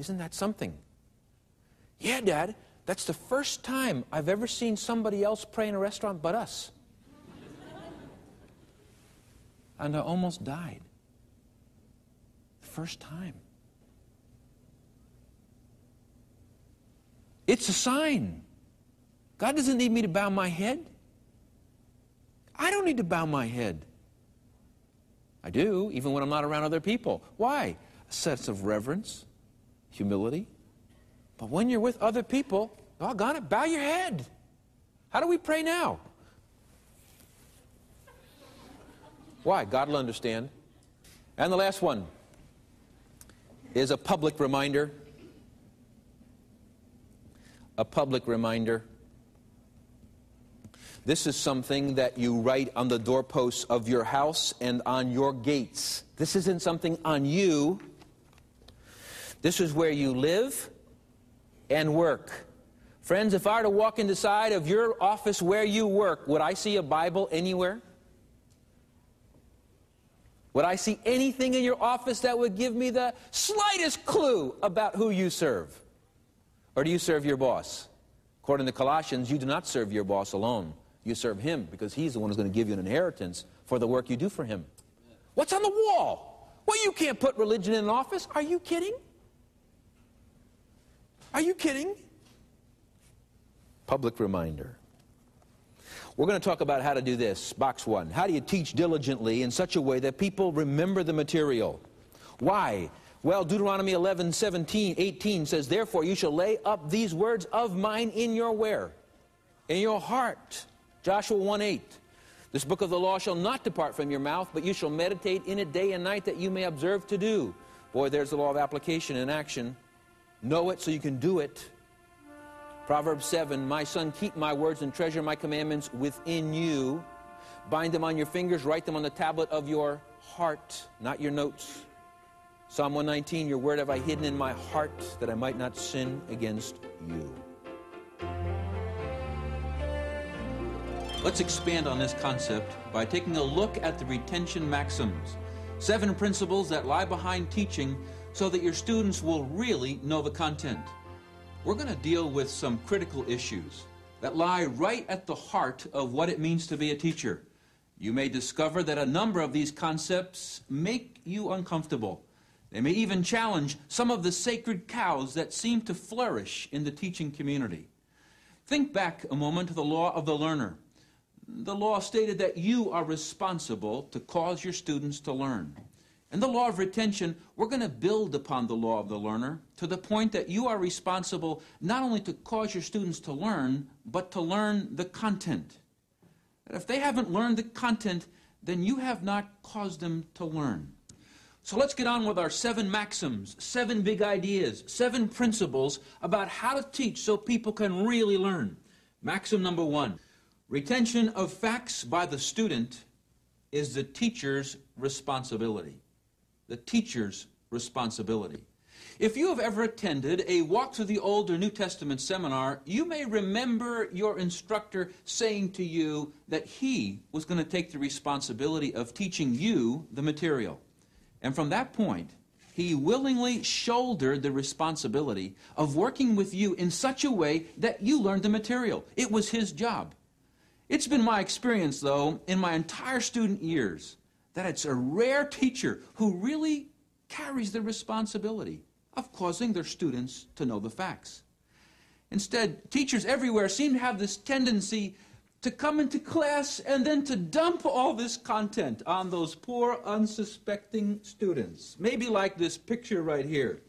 Isn't that something? Yeah, Dad, that's the first time I've ever seen somebody else pray in a restaurant but us. And I almost died. First time. It's a sign. God doesn't need me to bow my head. I don't need to bow my head. I do, even when I'm not around other people. Why? A sense of reverence, humility. But when you're with other people, doggone it, bow your head. How do we pray now? Why? God will understand. And the last one is a public reminder. A public reminder. This is something that you write on the doorposts of your house and on your gates. This isn't something on you. This is where you live and work. Friends, if I were to walk in the side of your office where you work, would I see a Bible anywhere? Would I see anything in your office that would give me the slightest clue about who you serve? Or do you serve your boss? According to Colossians, you do not serve your boss alone. You serve him because he's the one who's going to give you an inheritance for the work you do for him. What's on the wall? Well, you can't put religion in an office. Are you kidding? Are you kidding? Public reminder. We're going to talk about how to do this. Box 1. How do you teach diligently in such a way that people remember the material? Why? Well, Deuteronomy 11:17-18 says, therefore you shall lay up these words of mine in your where? In your heart. Joshua 1:8. This book of the law shall not depart from your mouth, but you shall meditate in it day and night that you may observe to do. Boy, there's the law of application in action. Know it so you can do it. Proverbs 7, my son, keep my words and treasure my commandments within you. Bind them on your fingers, write them on the tablet of your heart, not your notes. Psalm 119, your word have I hidden in my heart that I might not sin against you. Let's expand on this concept by taking a look at the retention maxims. 7 principles that lie behind teaching so that your students will really know the content. We're going to deal with some critical issues that lie right at the heart of what it means to be a teacher. You may discover that a number of these concepts make you uncomfortable. They may even challenge some of the sacred cows that seem to flourish in the teaching community. Think back a moment to the law of the learner. The law stated that you are responsible to cause your students to learn. In the law of retention, we're going to build upon the law of the learner to the point that you are responsible not only to cause your students to learn, but to learn the content. And if they haven't learned the content, then you have not caused them to learn. So let's get on with our 7 maxims, 7 big ideas, 7 principles about how to teach so people can really learn. Maxim number 1, retention of facts by the student is the teacher's responsibility. The teacher's responsibility. If you have ever attended a Walk Through the Old or New Testament seminar, you may remember your instructor saying to you that he was going to take the responsibility of teaching you the material. And from that point, he willingly shouldered the responsibility of working with you in such a way that you learned the material. It was his job. It's been my experience, though, in my entire student years, that it's a rare teacher who really carries the responsibility of causing their students to know the facts. Instead, teachers everywhere seem to have this tendency to come into class and then to dump all this content on those poor, unsuspecting students. Maybe like this picture right here.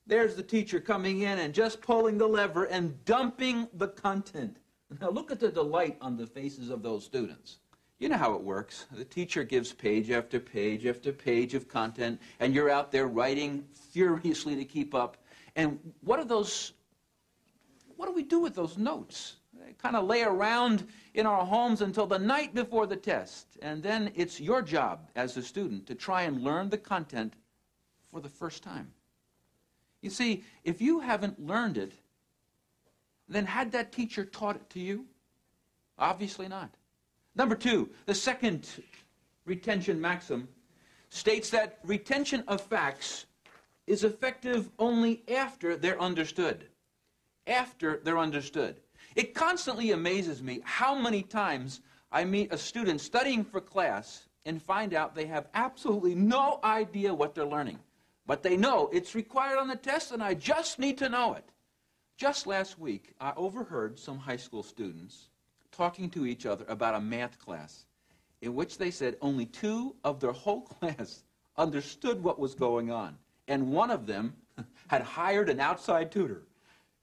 There's the teacher coming in and just pulling the lever and dumping the content. Now look at the delight on the faces of those students. You know how it works. The teacher gives page after page after page of content, and you're out there writing furiously to keep up. And what do we do with those notes? They kind of lay around in our homes until the night before the test. And then it's your job as a student to try and learn the content for the first time. You see, if you haven't learned it, then had that teacher taught it to you? Obviously not. Number 2, the second retention maxim states that retention of facts is effective only after they're understood. After they're understood. It constantly amazes me how many times I meet a student studying for class and find out they have absolutely no idea what they're learning. But they know it's required on the test and I just need to know it. Just last week, I overheard some high school students talking to each other about a math class in which they said only 2 of their whole class understood what was going on. And one of them had hired an outside tutor.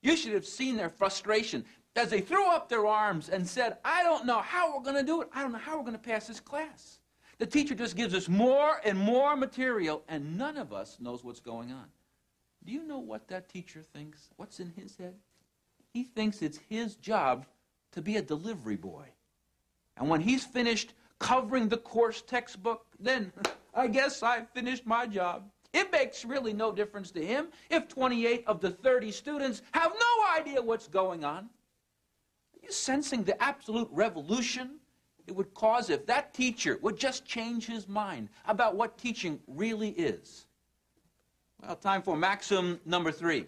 You should have seen their frustration as they threw up their arms and said, I don't know how we're going to do it. I don't know how we're going to pass this class. The teacher just gives us more and more material, and none of us knows what's going on. Do you know what that teacher thinks? What's in his head? He thinks it's his job to be a delivery boy. And when he's finished covering the course textbook, then I guess I finished my job. It makes really no difference to him if 28 of the 30 students have no idea what's going on. Are you sensing the absolute revolution it would cause if that teacher would just change his mind about what teaching really is? Well, time for maxim number 3.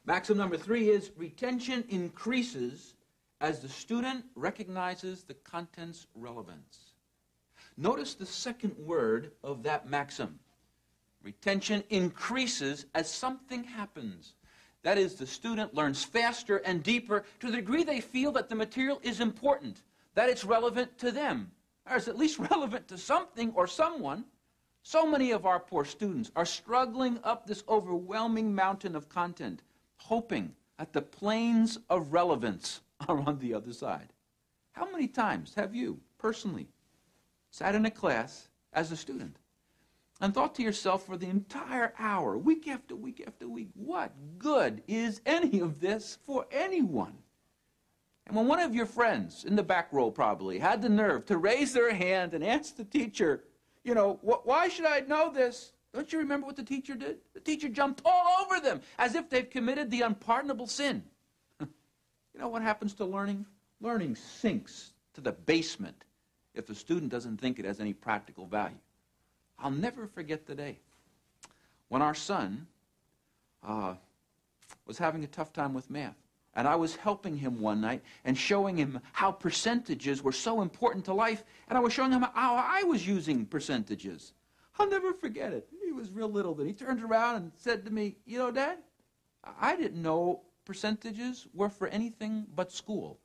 Maxim number 3 is retention increases as the student recognizes the content's relevance. Notice the second word of that maxim. Retention increases as something happens. That is, the student learns faster and deeper to the degree they feel that the material is important, that it's relevant to them, or is at least relevant to something or someone. So many of our poor students are struggling up this overwhelming mountain of content, hoping that the planes of relevance are on the other side. How many times have you, personally, sat in a class as a student and thought to yourself for the entire hour, week after week after week, what good is any of this for anyone? And when one of your friends, in the back row probably, had the nerve to raise their hand and ask the teacher, you know, why should I know this? Don't you remember what the teacher did? The teacher jumped all over them as if they've committed the unpardonable sin. You know what happens to learning? Learning sinks to the basement if the student doesn't think it has any practical value. I'll never forget the day when our son was having a tough time with math. And I was helping him one night and showing him how percentages were so important to life. And I was showing him how I was using percentages. I'll never forget it. He was real little then. He turned around and said to me, you know, Dad, I didn't know percentages were for anything but school.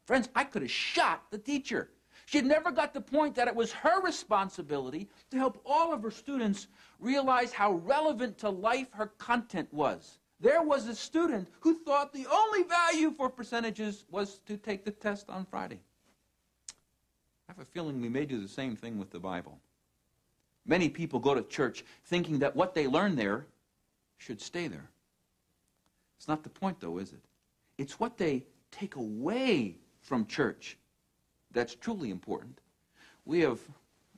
Friends, I could have shot the teacher. She had never got the point that it was her responsibility to help all of her students realize how relevant to life her content was. There was a student who thought the only value for percentages was to take the test on Friday. I have a feeling we may do the same thing with the Bible. Many people go to church thinking that what they learn there should stay there. It's not the point, though, is it? It's what they take away from church that's truly important. We have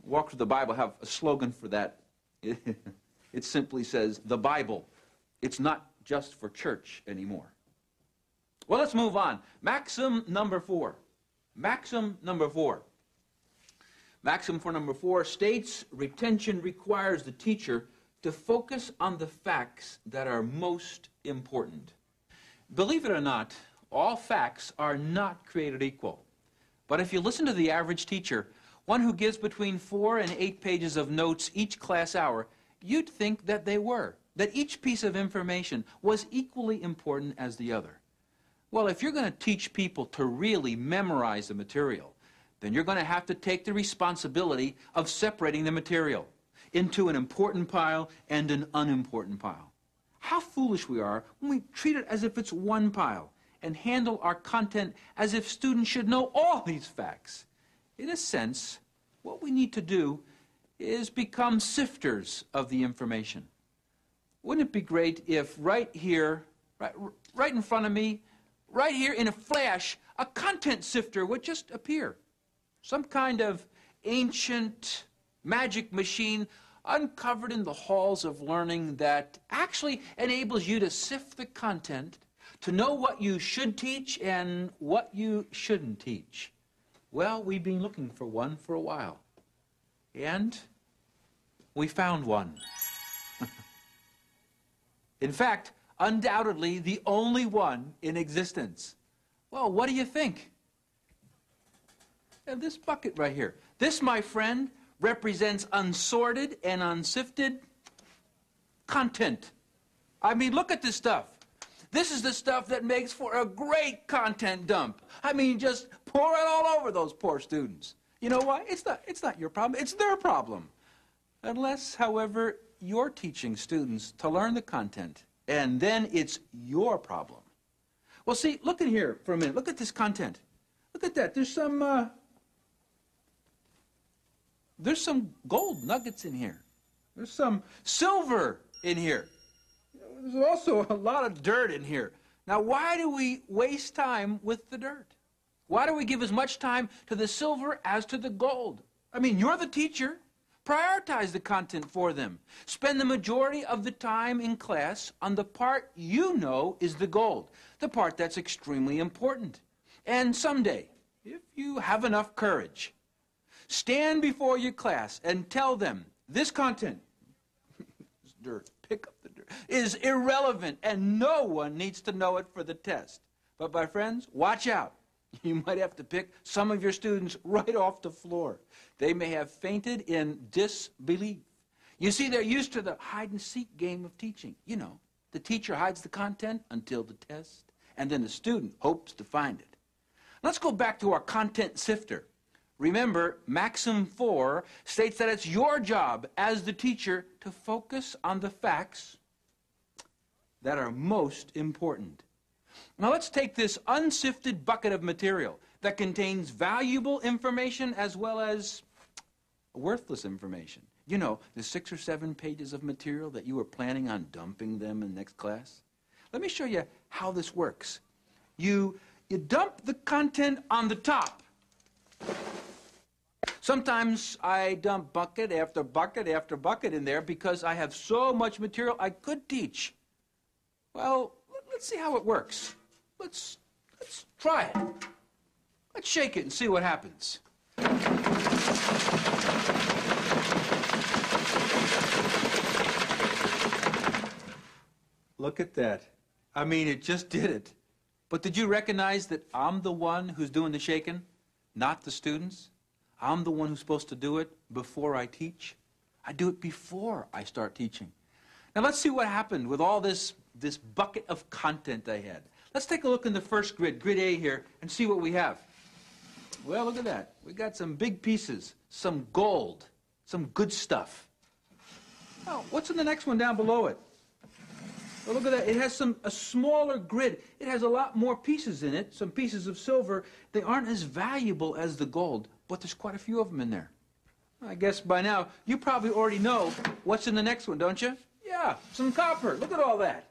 Walk Through the Bible have a slogan for that. It simply says, the Bible. It's not just for church anymore. Well, let's move on. Maxim number 4. Maxim number 4. Maxim for number 4 states retention requires the teacher to focus on the facts that are most important. Believe it or not, all facts are not created equal. But if you listen to the average teacher, one who gives between 4 and 8 pages of notes each class hour, you'd think that they were, that each piece of information was equally important as the other. Well, if you're going to teach people to really memorize the material, then you're going to have to take the responsibility of separating the material into an important pile and an unimportant pile. How foolish we are when we treat it as if it's one pile and handle our content as if students should know all these facts. In a sense, what we need to do is become sifters of the information. Wouldn't it be great if right here, right in front of me, right here in a flash, a content sifter would just appear? Some kind of ancient magic machine uncovered in the halls of learning that actually enables you to sift the content, to know what you should teach and what you shouldn't teach. Well, we've been looking for one for a while. And we found one. In fact, undoubtedly the only one in existence. Well, what do you think? And this bucket right here. This, my friend, represents unsorted and unsifted content. I mean, look at this stuff. This is the stuff that makes for a great content dump. I mean, just pour it all over those poor students. You know why? It's not your problem. It's their problem. Unless, however, you're teaching students to learn the content, and then it's your problem. Well, see, look in here for a minute. Look at this content. Look at that. There's some gold nuggets in here. There's some silver in here. There's also a lot of dirt in here. Now, why do we waste time with the dirt? Why do we give as much time to the silver as to the gold? I mean, you're the teacher. Prioritize the content for them. Spend the majority of the time in class on the part you know is the gold, the part that's extremely important. And someday, if you have enough courage, stand before your class and tell them this content, this dirt, pick up the dirt, is irrelevant and no one needs to know it for the test. But my friends, watch out. You might have to pick some of your students right off the floor. They may have fainted in disbelief. You see, they're used to the hide-and-seek game of teaching. You know, the teacher hides the content until the test, and then the student hopes to find it. Let's go back to our content sifter. Remember, Maxim 4 states that it's your job as the teacher to focus on the facts that are most important. Now let's take this unsifted bucket of material that contains valuable information as well as worthless information. You know, the 6 or 7 pages of material that you were planning on dumping them in next class. Let me show you how this works. You dump the content on the top. Sometimes I dump bucket after bucket after bucket in there because I have so much material I could teach. Well, let's see how it works. Let's try it. Let's shake it and see what happens. Look at that. I mean, it just did it. But did you recognize that I'm the one who's doing the shaking, not the students? I'm the one who's supposed to do it before I teach. I do it before I start teaching. Now let's see what happened with all this bucket of content I had. Let's take a look in the first grid, grid A here, and see what we have. Well, look at that. We got some big pieces, some gold, some good stuff. Now, what's in the next one down below it? Well, look at that. It has a smaller grid. It has a lot more pieces in it, some pieces of silver. They aren't as valuable as the gold, but there's quite a few of them in there. I guess by now, you probably already know what's in the next one, don't you? Yeah, some copper. Look at all that.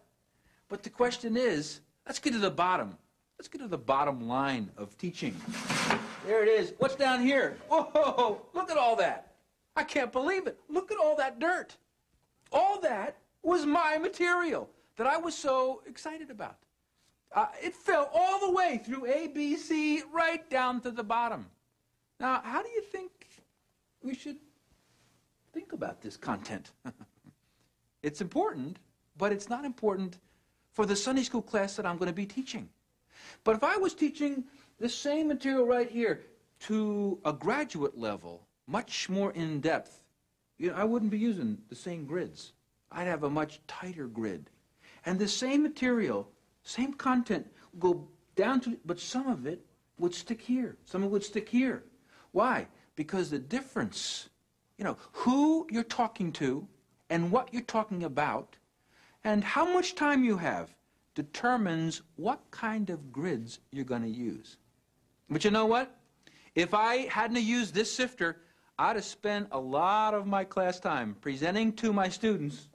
But the question is, let's get to the bottom. Let's get to the bottom line of teaching. There it is. What's down here? Whoa, look at all that. I can't believe it. Look at all that dirt. All that was my material that I was so excited about. It fell all the way through A, B, C, right down to the bottom. Now, how do you think we should think about this content? It's important, but it's not important for the Sunday school class that I'm going to be teaching. But if I was teaching the same material right here to a graduate level, much more in depth, I wouldn't be using the same grids. I'd have a much tighter grid. And the same material, same content, would go down to, but some of it would stick here. Some of it would stick here. Why? Because the difference, who you're talking to and what you're talking about and how much time you have determines what kind of grids you're going to use. But you know what? If I hadn't used this sifter, I'd have spent a lot of my class time presenting to my students